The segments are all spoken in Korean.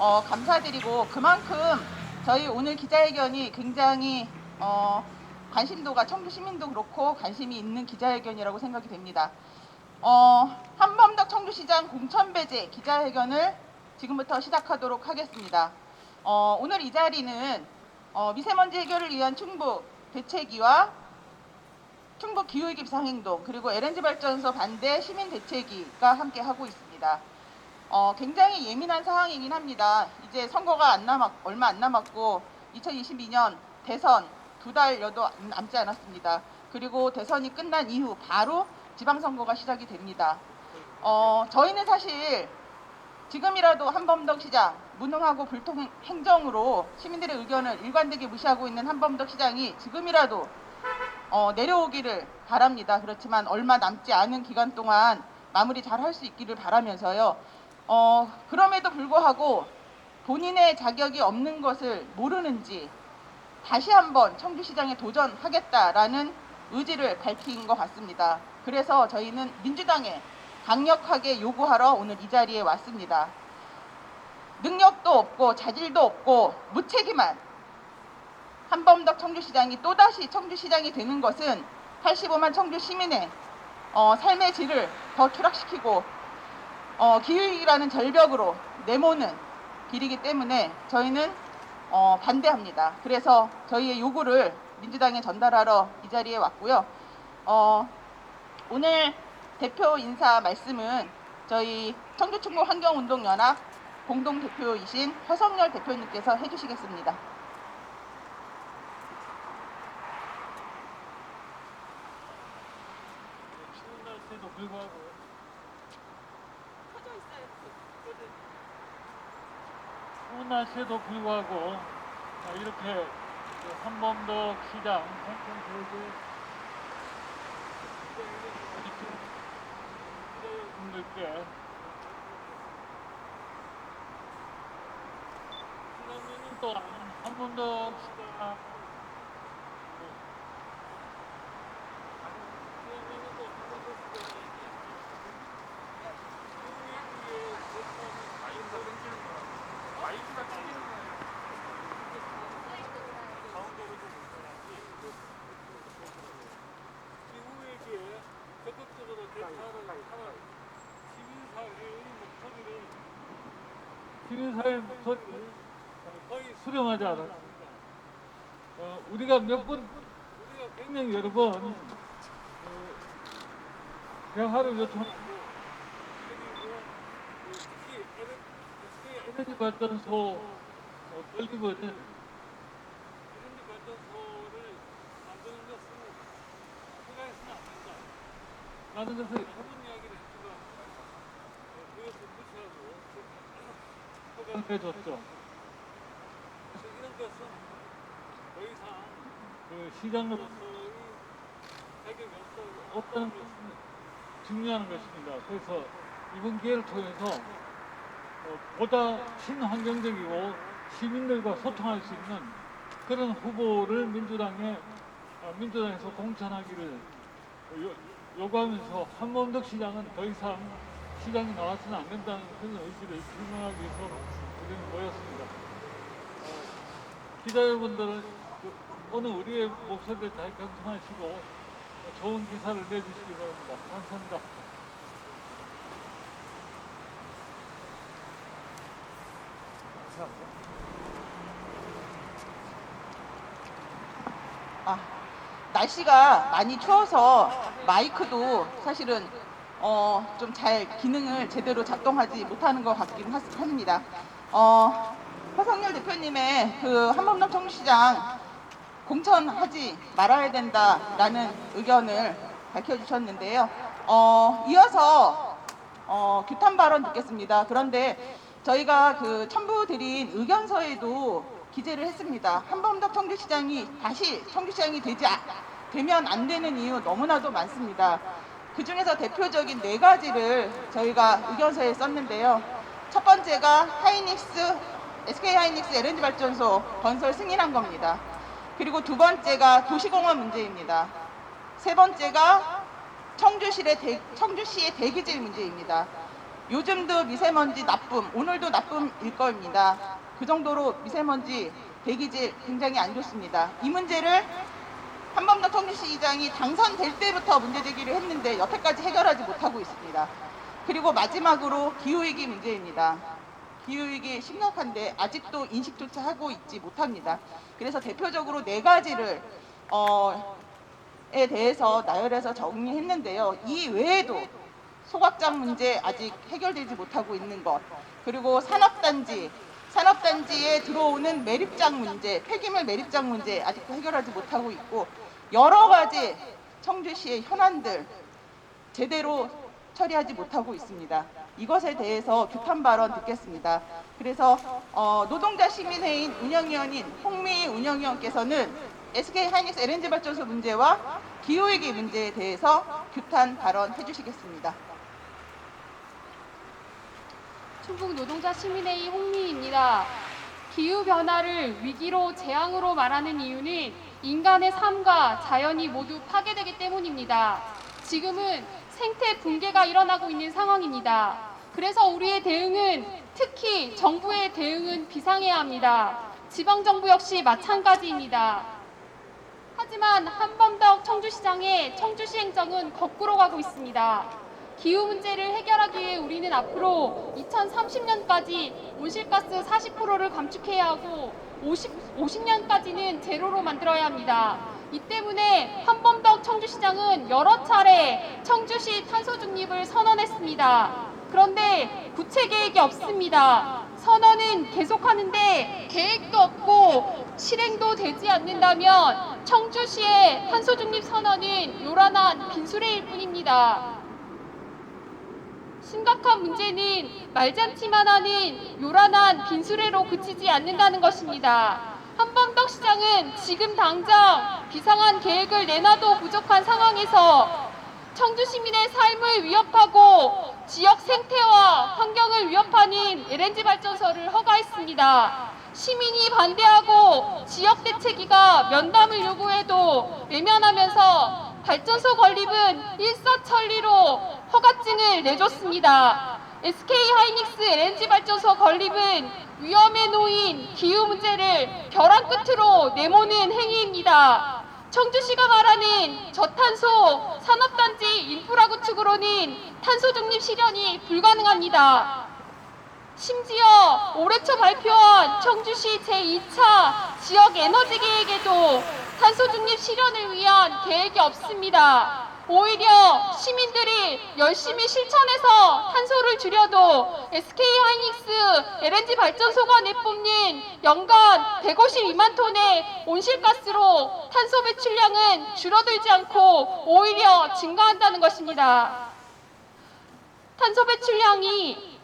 감사드리고, 그만큼 저희 오늘 기자회견이 굉장히 관심도가, 청주 시민도 그렇고 관심이 있는 기자회견이라고 생각이 됩니다. 한범덕 청주시장 공천배제 기자회견을 지금부터 시작하도록 하겠습니다. 오늘 이 자리는 미세먼지 해결을 위한 충북 대책위와 충북 기후위기 비상행동, 그리고 LNG 발전소 반대 시민 대책위가 함께 하고 있습니다. 굉장히 예민한 상황이긴 합니다. 이제 선거가 얼마 안 남았고 2022년 대선 2달여도 남지 않았습니다. 그리고 대선이 끝난 이후 바로 지방선거가 시작이 됩니다. 저희는 사실 지금이라도 한범덕 시장 무능하고 불통 행정으로 시민들의 의견을 일관되게 무시하고 있는 한범덕 시장이 지금이라도 내려오기를 바랍니다. 그렇지만 얼마 남지 않은 기간 동안 마무리 잘 할 수 있기를 바라면서요. 그럼에도 불구하고 본인의 자격이 없는 것을 모르는지 다시 한번 청주시장에 도전하겠다라는 의지를 밝힌 것 같습니다. 그래서 저희는 민주당에 강력하게 요구하러 오늘 이 자리에 왔습니다. 능력도 없고 자질도 없고 무책임한 한범덕 청주시장이 또다시 청주시장이 되는 것은 85만 청주 시민의 삶의 질을 더 추락시키고 기후위기라는 절벽으로 내모는 길이기 때문에 저희는 반대합니다. 그래서 저희의 요구를 민주당에 전달하러 이 자리에 왔고요. 오늘 대표 인사 말씀은 저희 청주충북환경운동연합 공동대표이신 허성열 대표님께서 해주시겠습니다. 추운 날씨에도 불구하고 추운 날씨에도 불구하고 이렇게 한범덕 시장 공천배제 분들께 지난주는 또 한범덕 시장 기후위기에 적극적으로 대처를 하는 시민사회의 목소리를 거의 수렴하지 않았습니다. 우리가 100명 여러 번 대화를 요청하고 특히 에너지 발전소 건립을 에너지 발전소를 만드는 것은 생각해서는 안 된다 라는 것을 여러 번 이야기를 했지만 그것을 무시하고 허가를 해줬죠. 그래서 이런 것은 더 이상 시장으로서의 자격이 없다는 것은 중요한 것입니다. 그래서 이번 기회를 통해서 보다 친환경적이고 시민들과 소통할 수 있는 그런 후보를 민주당에서 공천하기를 요구하면서 한범덕 시장은 더 이상 시장이 나와서는 안 된다는 그런 의지를 표명하기 위해서 우리는 모였습니다. 기자 여러분들은 오늘 우리의 목소리를 잘 경청하시고 좋은 기사를 내주시기 바랍니다. 감사합니다. 날씨가 많이 추워서 마이크도 사실은 좀 잘 기능을 제대로 작동하지 못하는 것 같긴 합니다. 허성열 대표님의 그 한범덕 청주시장 공천하지 말아야 된다라는 의견을 밝혀주셨는데요. 이어서 규탄 발언 듣겠습니다. 그런데 저희가 그 첨부드린 의견서에도 기재를 했습니다. 한범덕 청주시장이 다시 청주시장이 되면 안 되는 이유 너무나도 많습니다. 그 중에서 대표적인 4가지를 저희가 의견서에 썼는데요. 첫 번째가 SK 하이닉스 LNG 발전소 건설 승인한 겁니다. 그리고 두 번째가 도시공원 문제입니다. 세 번째가 청주시의 대기질 문제입니다. 요즘도 미세먼지 나쁨, 오늘도 나쁨일 겁니다. 그 정도로 미세먼지 대기질 굉장히 안 좋습니다. 이 문제를 한범덕 청주시장이 당선될 때부터 문제 제기를 했는데 여태까지 해결하지 못하고 있습니다. 그리고 마지막으로 기후위기 문제입니다. 기후위기 심각한데 아직도 인식조차 하고 있지 못합니다. 그래서 대표적으로 네 가지를 에 대해서 나열해서 정리했는데요. 이 외에도 소각장 문제 아직 해결되지 못하고 있는 것, 그리고 산업단지에 들어오는 매립장 문제, 폐기물 매립장 문제 아직도 해결하지 못하고 있고, 여러 가지 청주시의 현안들 제대로 처리하지 못하고 있습니다. 이것에 대해서 규탄 발언 듣겠습니다. 그래서 노동자 시민회의인 운영위원인 홍미희 운영위원께서는 SK하이닉스 LNG 발전소 문제와 기후위기 문제에 대해서 규탄 발언해 주시겠습니다. 충북 노동자 시민회의 홍미희입니다. 기후변화를 위기로 재앙으로 말하는 이유는 인간의 삶과 자연이 모두 파괴되기 때문입니다. 지금은 생태 붕괴가 일어나고 있는 상황입니다. 그래서 우리의 대응은, 특히 정부의 대응은 비상해야 합니다. 지방정부 역시 마찬가지입니다. 하지만 한범덕 청주시장의 청주시 행정은 거꾸로 가고 있습니다. 기후 문제를 해결하기 위해 우리는 앞으로 2030년까지 온실가스 40%를 감축해야 하고 50년까지는 제로로 만들어야 합니다. 이 때문에 한범덕 청주시장은 여러 차례 청주시 탄소 중립을 선언했습니다. 그런데 구체 계획이 없습니다. 선언은 계속하는데 계획도 없고 실행도 되지 않는다면 청주시의 탄소 중립 선언은 요란한 빈수레일 뿐입니다. 심각한 문제는 말지 않지만 하는 요란한 빈수레로 그치지 않는다는 것입니다. 한범덕 시장은 지금 당장 비상한 계획을 내놔도 부족한 상황에서 청주 시민의 삶을 위협하고 지역 생태와 환경을 위협하는 LNG 발전소를 허가했습니다. 시민이 반대하고 지역 대책위가 면담을 요구해도 외면하면서 발전소 건립은 일사천리로 허가증을 내줬습니다. SK하이닉스 LNG 발전소 건립은 위험에 놓인 기후 문제를 벼랑 끝으로 내모는 행위입니다. 청주시가 말하는 저탄소 산업단지 인프라 구축으로는 탄소 중립 실현이 불가능합니다. 심지어 올해 초 발표한 청주시 제2차 지역 에너지 계획에도 탄소 중립 실현을 위한 계획이 없습니다. 오히려 시민들이 열심히 실천해서 탄소를 줄여도 SK하이닉스 LNG 발전소가 내뿜는 연간 152만 톤의 온실가스로 탄소 배출량은 줄어들지 않고 오히려 증가한다는 것입니다. 탄소 배출량이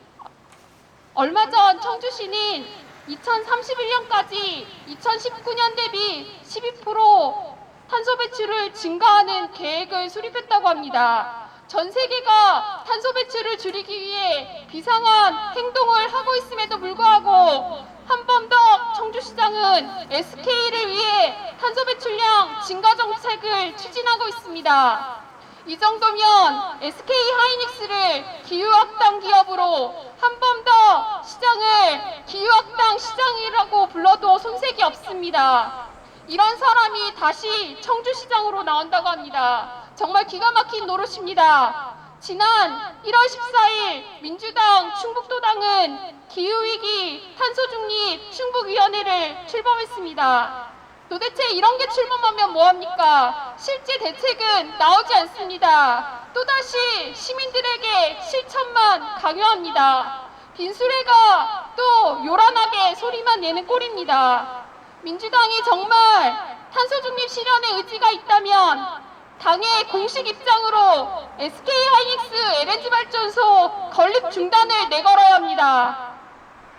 얼마 전 청주시는 2031년까지 2019년 대비 12% 탄소 배출을 증가하는 계획을 수립했다고 합니다. 전 세계가 탄소 배출을 줄이기 위해 비상한 행동을 하고 있음에도 불구하고 한범덕 청주시장은 SK를 위해 탄소 배출량 증가 정책을 추진하고 있습니다. 이 정도면 SK하이닉스를 기후악당 기업으로 한범덕 시장을 기후악당 시장이라고 불러도 손색이 없습니다. 이런 사람이 다시 청주시장으로 나온다고 합니다. 정말 기가 막힌 노릇입니다. 지난 1월 14일 민주당 충북도당은 기후위기 탄소중립 충북위원회를 출범했습니다. 도대체 이런 게 출범하면 뭐합니까? 실제 대책은 나오지 않습니다. 또다시 시민들에게 실천만 강요합니다. 빈수레가 또 요란하게 소리만 내는 꼴입니다. 민주당이 정말 탄소중립 실현의 의지가 있다면 당의 공식 입장으로 SK하이닉스 LNG 발전소 건립 중단을 내걸어야 합니다.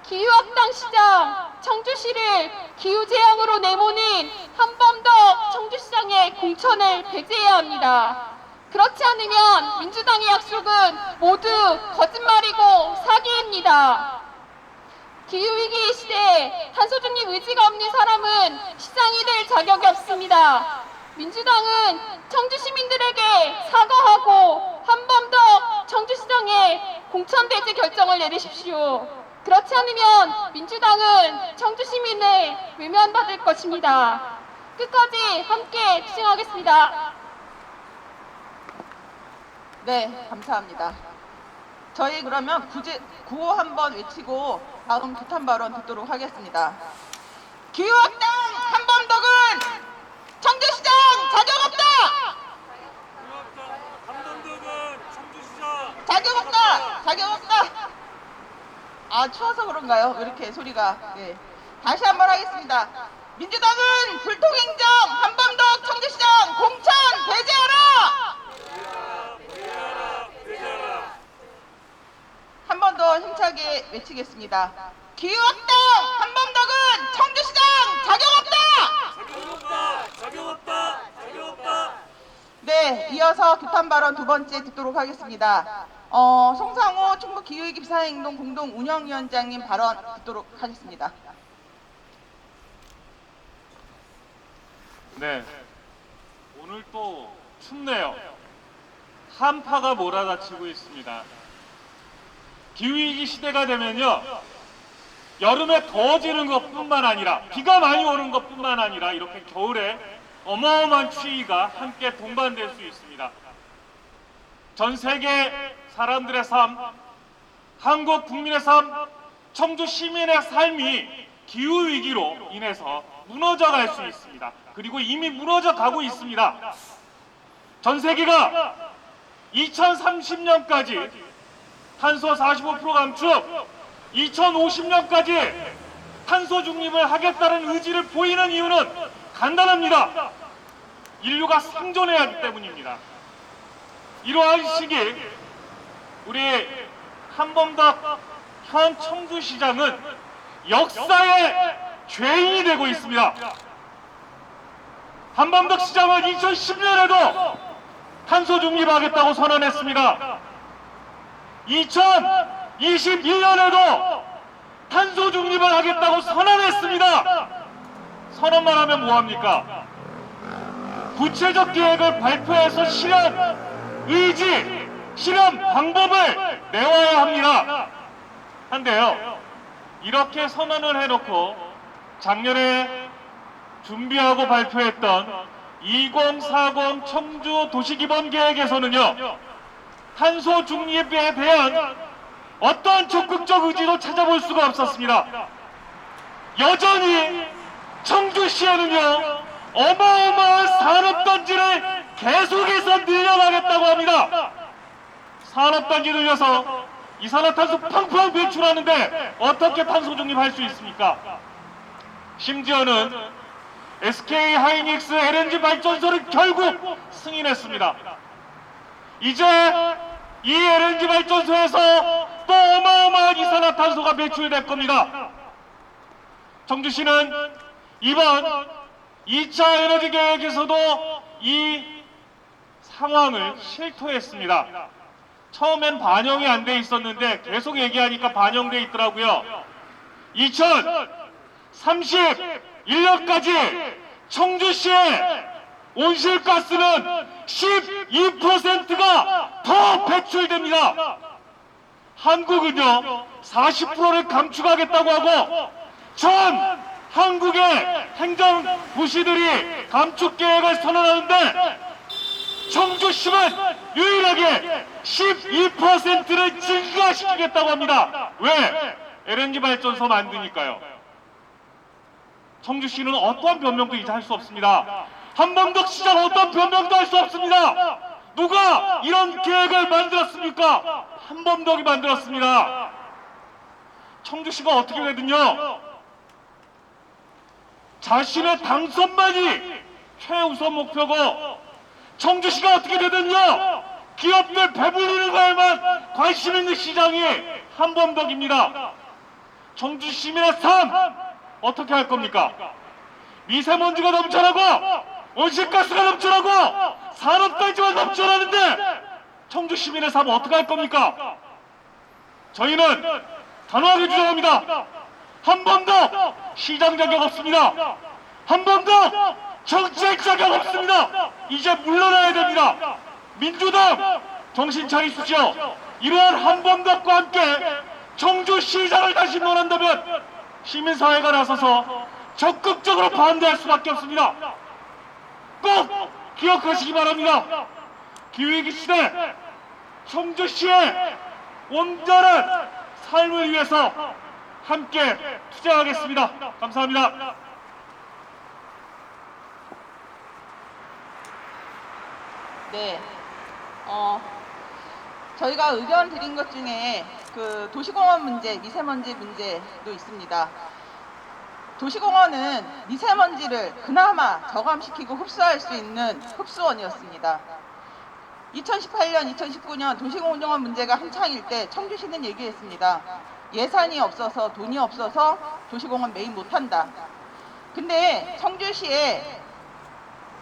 기후악당 시장 청주시를 기후재앙으로 내모는 한범덕 청주시장의 공천을 배제해야 합니다. 그렇지 않으면 민주당의 약속은 모두 거짓말이고 사기입니다. 기후위기 시대에 탄소중립 의지가 없는 사람은 시장이 될 자격이 없습니다. 민주당은 청주 시민들에게 사과하고 한범덕 청주시장의 공천 배제 결정을 내리십시오. 그렇지 않으면 민주당은 청주 시민을 외면받을 것입니다. 끝까지 함께 투쟁하겠습니다. 네, 감사합니다. 저희 그러면 구호 한번 외치고 다음 규탄 발언 듣도록 하겠습니다. 기후학당 한범덕은 청주시장 자격 없다! 한범덕은 청주시장 자격 없다! 자격 없다! 아, 추워서 그런가요? 왜 이렇게 소리가. 네. 다시 한번 하겠습니다. 민주당은 불통행정 한범덕 청주시장 공천 배제하라! 한 번 더 힘차게 외치겠습니다. 기후학당 한범덕은 청주시장 자격 없다! 자격 없다. 네, 이어서 규탄 발언 두 번째 듣도록 하겠습니다. 송상호 충북기후위기 비상행동 공동운영위원장님 발언 듣도록 하겠습니다. 네, 오늘 또 춥네요. 한파가 몰아닥치고 있습니다. 기후위기 시대가 되면요, 여름에 더워지는 것뿐만 아니라 비가 많이 오는 것뿐만 아니라 이렇게 겨울에 어마어마한 추위가 함께 동반될 수 있습니다. 전 세계 사람들의 삶, 한국 국민의 삶, 청주 시민의 삶이 기후위기로 인해서 무너져 갈 수 있습니다. 그리고 이미 무너져 가고 있습니다. 전 세계가 2030년까지 탄소 45% 감축, 2050년까지 탄소 중립을 하겠다는 의지를 보이는 이유는 간단합니다. 인류가 생존해야 하기 때문입니다. 이러한 시기 우리 한범덕 현 청주시장은 역사의 죄인이 되고 있습니다. 한범덕 시장은 2010년에도 탄소 중립하겠다고 선언했습니다. 2021년에도 탄소 중립을 하겠다고 선언했습니다. 선언만 하면 뭐합니까? 구체적 계획을 발표해서 실현 의지, 실현 방법을 내와야 합니다. 한데요, 이렇게 선언을 해놓고 작년에 준비하고 발표했던 2040 청주 도시기본계획에서는요, 탄소 중립에 대한 어떠한 적극적 의지도 찾아볼 수가 없었습니다. 여전히 청주시에는요, 어마어마한 산업단지를 계속해서 늘려나겠다고 합니다. 산업단지 늘려서 이산화탄소 팡팡 배출하는데 어떻게 탄소 중립할 수 있습니까? 심지어는 SK 하이닉스 LNG 발전소를 결국 승인했습니다. 이제 이 LNG 발전소에서 또 어마어마한 이산화탄소가 배출될 겁니다. 청주시는 이번 2차 에너지 계획에서도 이 상황을 실토했습니다. 처음엔 반영이 안 돼 있었는데 계속 얘기하니까 반영돼 있더라고요. 2031년까지 청주시의 온실가스는 12%가 더 배출됩니다. 한국은요 40%를 감축하겠다고 하고 전 한국의 행정부시들이 감축 계획을 선언하는데 청주시는 유일하게 12%를 증가시키겠다고 합니다. 왜? LNG 발전소 만드니까요. 청주시는 어떠한 변명도 이제 할 수 없습니다. 한범덕 시장 어떤 변명도 할 수 없습니다. 누가 이런 계획을 만들었습니까? 한범덕이 만들었습니다. 청주시가 어떻게 되든요, 자신의 당선만이 최우선 목표고, 청주시가 어떻게 되든요, 기업들 배불리는 거에만 관심 있는 시장이 한범덕입니다. 청주 시민의 삶 어떻게 할 겁니까? 미세먼지가 넘쳐나고 온실가스가 넘쳐나고 산업단지가 넘쳐나는데 청주 시민의 삶 어떻게 할 겁니까? 저희는 단호하게 주장합니다. 한범덕 시장 자격 없습니다. 한범덕 정책 자격 없습니다. 이제 물러나야 됩니다. 민주당 정신 차리십시오. 이러한 한범덕과 함께 청주시장을 다시 논한다면 시민사회가 나서서 적극적으로 반대할 수밖에 없습니다. 꼭 기억하시기 바랍니다. 기후위기 시대 청주시의 온전한 삶을 위해서 함께 투쟁하겠습니다. 감사합니다. 네. 저희가 의견 드린 것 중에 그 도시공원 문제, 미세먼지 문제도 있습니다. 도시공원은 미세먼지를 그나마 저감시키고 흡수할 수 있는 흡수원이었습니다. 2018년, 2019년 도시공원 문제가 한창일 때 청주시는 얘기했습니다. 예산이 없어서, 돈이 없어서 도시공원 매입 못한다. 근데 청주시의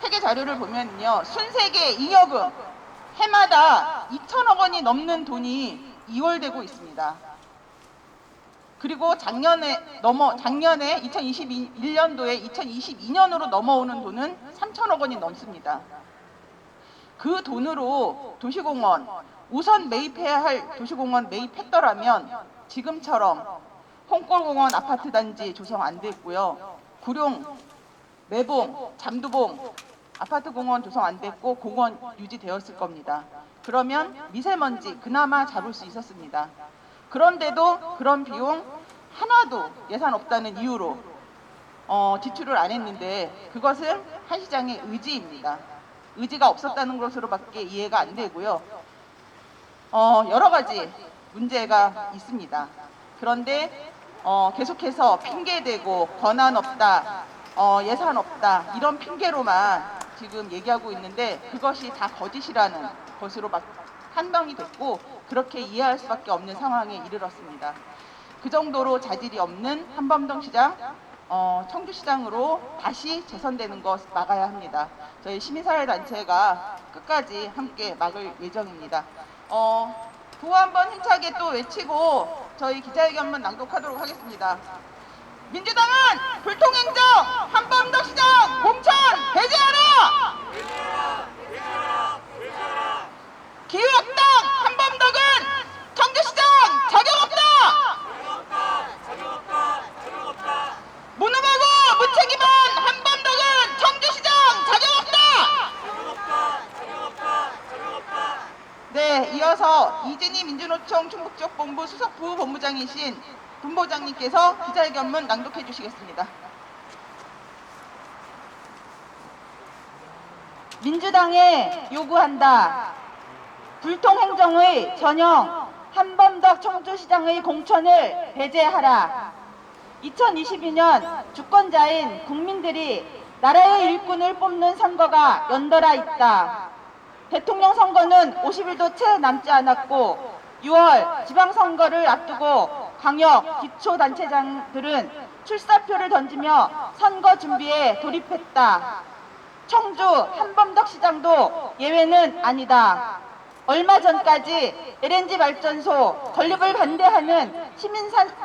회계 자료를 보면요, 순세계 잉여금 해마다 2천억 원이 넘는 돈이 이월되고 있습니다. 그리고 작년에 2021년도에 2022년으로 넘어오는 돈은 3천억 원이 넘습니다. 그 돈으로 도시공원, 우선 매입해야 할 도시공원 매입했더라면 지금처럼 홍골공원 아파트 단지 조성 안 됐고요. 구룡, 매봉, 잠두봉 아파트 공원 조성 안 됐고 공원 유지되었을 겁니다. 그러면 미세먼지 그나마 잡을 수 있었습니다. 그런데도 그런 비용 하나도 예산 없다는 이유로 지출을 안 했는데 그것은 한 시장의 의지입니다. 의지가 없었다는 것으로밖에 이해가 안 되고요. 여러 가지 문제가 있습니다. 그런데 계속해서 핑계대고 권한 없다, 예산 없다 이런 핑계로만 지금 얘기하고 있는데 그것이 다 거짓이라는 것으로 판명이 됐고 그렇게 이해할 수밖에 없는 상황에 이르렀습니다. 그 정도로 자질이 없는 한범덕 시장, 청주시장으로 다시 재선되는 것 막아야 합니다. 저희 시민사회단체가 끝까지 함께 막을 예정입니다. 구호 한번 힘차게 또 외치고 저희 기자회견문 낭독하도록 하겠습니다. 민주당은 불통행정 한범덕 시장 공천 배제하라! 기후학당 한범덕은 청주시장 자격 없다! 무능하고 무책임한 한범덕은 청주시장 자격 없다! 네, 이어서 이진희 민주노총 충북지역 본부 수석 부본부장이신 본부장님께서 기자회견문 낭독해 주시겠습니다. 민주당에 요구한다. 불통행정의 전형 한범덕 청주시장의 공천을 배제하라. 2022년 주권자인 국민들이 나라의 일꾼을 뽑는 선거가 연달아 있다. 대통령 선거는 50일도 채 남지 않았고 6월 지방선거를 앞두고 광역 기초단체장들은 출사표를 던지며 선거 준비에 돌입했다. 청주 한범덕 시장도 예외는 아니다. 얼마 전까지 LNG 발전소 건립을 반대하는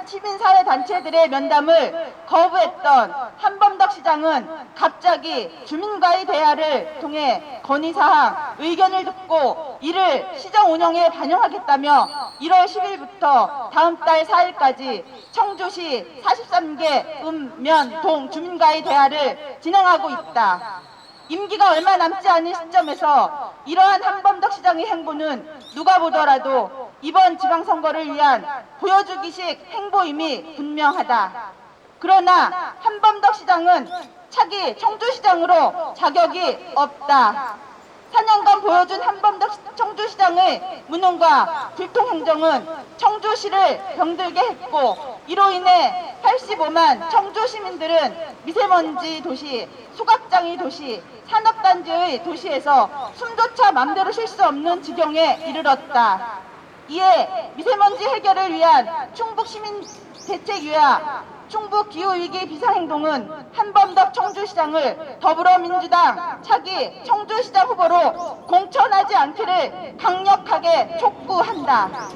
시민사회 단체들의 면담을 거부했던 한범덕 시장은 갑자기 주민과의 대화를 통해 건의사항, 의견을 듣고 이를 시정 운영에 반영하겠다며 1월 10일부터 다음 달 4일까지 청주시 43개 읍면, 동 주민과의 대화를 진행하고 있다. 임기가 얼마 남지 않은 시점에서 이러한 한범덕 시장의 행보는 누가 보더라도 이번 지방선거를 위한 보여주기식 행보임이 분명하다. 그러나 한범덕 시장은 차기 청주시장으로 자격이 없다. 4년간 보여준 한범덕 청주시장의 무능과 불통행정은 청주시를 병들게 했고 이로 인해 85만 청주 시민들은 미세먼지 도시, 소각장애 도시, 산업단지의 도시에서 숨조차 맘대로 쉴 수 없는 지경에 이르렀다. 이에 미세먼지 해결을 위한 충북시민대책위와 충북기후위기 비상행동은 한범덕 청주시장을 더불어민주당 차기 청주시장 후보로 공천하지 않기를 강력하게 촉구한다.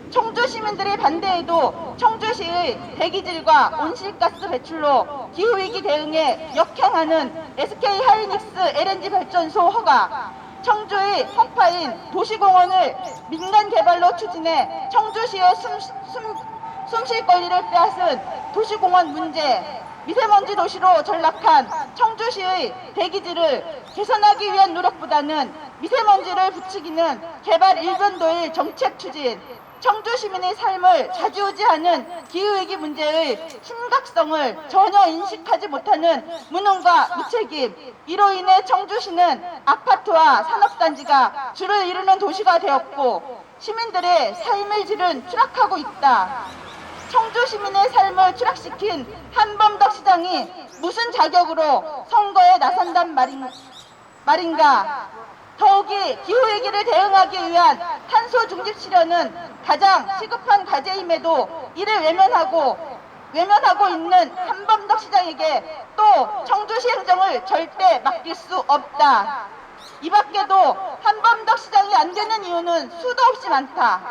청주 시민들의 반대에도 청주시의 대기질과 온실가스 배출로 기후위기 대응에 역행하는 SK 하이닉스 LNG 발전소 허가, 청주의 허파인 도시공원을 민간 개발로 추진해 청주시의 숨쉴 권리를 빼앗은 도시공원 문제, 미세먼지 도시로 전락한 청주시의 대기질을 개선하기 위한 노력보다는 미세먼지를 부추기는 개발 일변도의 정책 추진, 청주 시민의 삶을 좌지우지하는 기후위기 문제의 심각성을 전혀 인식하지 못하는 무능과 무책임, 이로 인해 청주시는 아파트와 산업단지가 주를 이루는 도시가 되었고 시민들의 삶의 질은 추락하고 있다. 청주 시민의 삶을 추락시킨 한범덕 시장이 무슨 자격으로 선거에 나선단 말인가? 더욱이 기후위기를 대응하기 위한 탄소 중립 실현은 가장 시급한 과제임에도 이를 외면하고 있는 한범덕 시장에게 또 청주시 행정을 절대 맡길 수 없다. 이 밖에도 한범덕 시장이 안 되는 이유는 수도 없이 많다.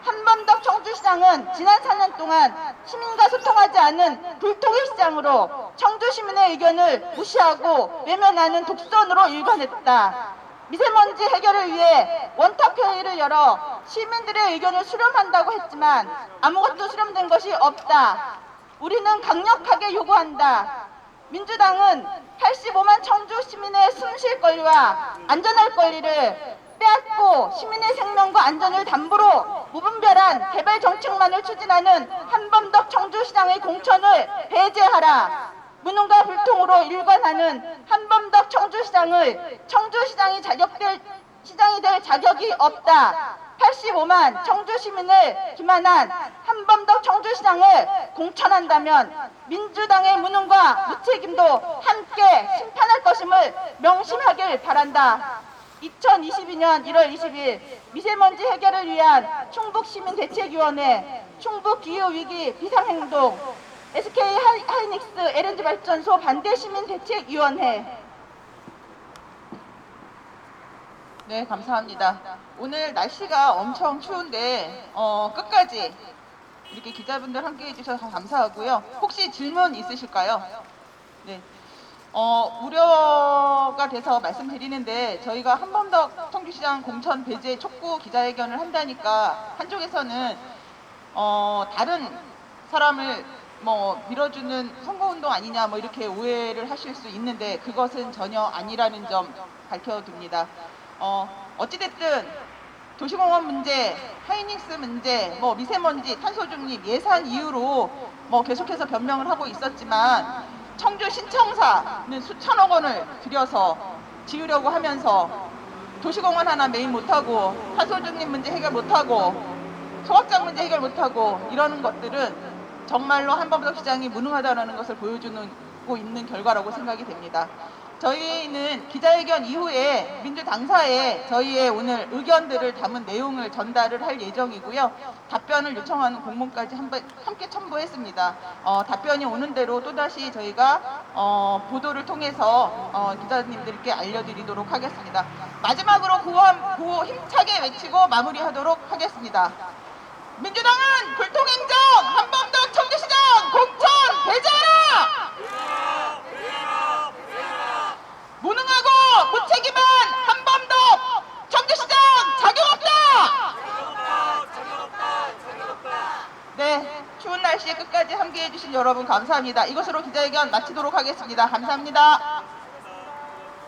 한범덕 청주시장은 지난 4년 동안 시민과 소통하지 않은 불통일 시장으로 청주 시민의 의견을 무시하고 외면하는 독선으로 일관했다. 미세먼지 해결을 위해 원탁회의를 열어 시민들의 의견을 수렴한다고 했지만 아무것도 수렴된 것이 없다. 우리는 강력하게 요구한다. 민주당은 85만 청주 시민의 숨쉴 권리와 안전할 권리를 빼앗고 시민의 생명과 안전을 담보로 무분별한 개발 정책만을 추진하는 한범덕 청주시장의 공천을 배제하라. 무능과 불통으로 일관하는 한범덕 청주시장을 청주시장이 시장이 될 자격이 없다. 85만 청주 시민을 기만한 한범덕 청주시장을 공천한다면 민주당의 무능과 무책임도 함께 심판할 것임을 명심하길 바란다. 2022년 1월 20일 미세먼지 해결을 위한 충북시민대책위원회, 충북기후위기 비상행동, SK 하이닉스 LNG 발전소 반대시민대책위원회. 네, 감사합니다. 오늘 날씨가 엄청 추운데 끝까지 이렇게 기자분들 함께 해주셔서 감사하고요. 혹시 질문 있으실까요? 네. 우려가 돼서 말씀드리는데 저희가 한범덕 청주시장 공천 배제 촉구 기자회견을 한다니까 한쪽에서는 다른 사람을 밀어주는 선거운동 아니냐 이렇게 오해를 하실 수 있는데 그것은 전혀 아니라는 점 밝혀둡니다. 어찌됐든 도시공원 문제, 하이닉스 문제, 미세먼지, 탄소중립, 예산 이유로 계속해서 변명을 하고 있었지만 청주 신청사는 수천억 원을 들여서 지으려고 하면서 도시공원 하나 매입 못하고 탄소중립 문제 해결 못하고 소각장 문제 해결 못하고 이러는 것들은 정말로 한범덕 시장이 무능하다는 것을 보여주고 있는 결과라고 생각이 됩니다. 저희는 기자회견 이후에 민주당사에 저희의 오늘 의견들을 담은 내용을 전달을 할 예정이고요. 답변을 요청하는 공문까지 함께 첨부했습니다. 답변이 오는 대로 또다시 저희가 보도를 통해서 기자님들께 알려드리도록 하겠습니다. 마지막으로 구호 힘차게 외치고 마무리하도록 하겠습니다. 민주당은 불통행정 한범덕 청주시장 공천 배제하라! 무능하고 무책임한 한범덕 청주시장 자격 없다! 네, 추운 날씨에 끝까지 함께해 주신 여러분 감사합니다. 이것으로 기자회견 마치도록 하겠습니다. 감사합니다.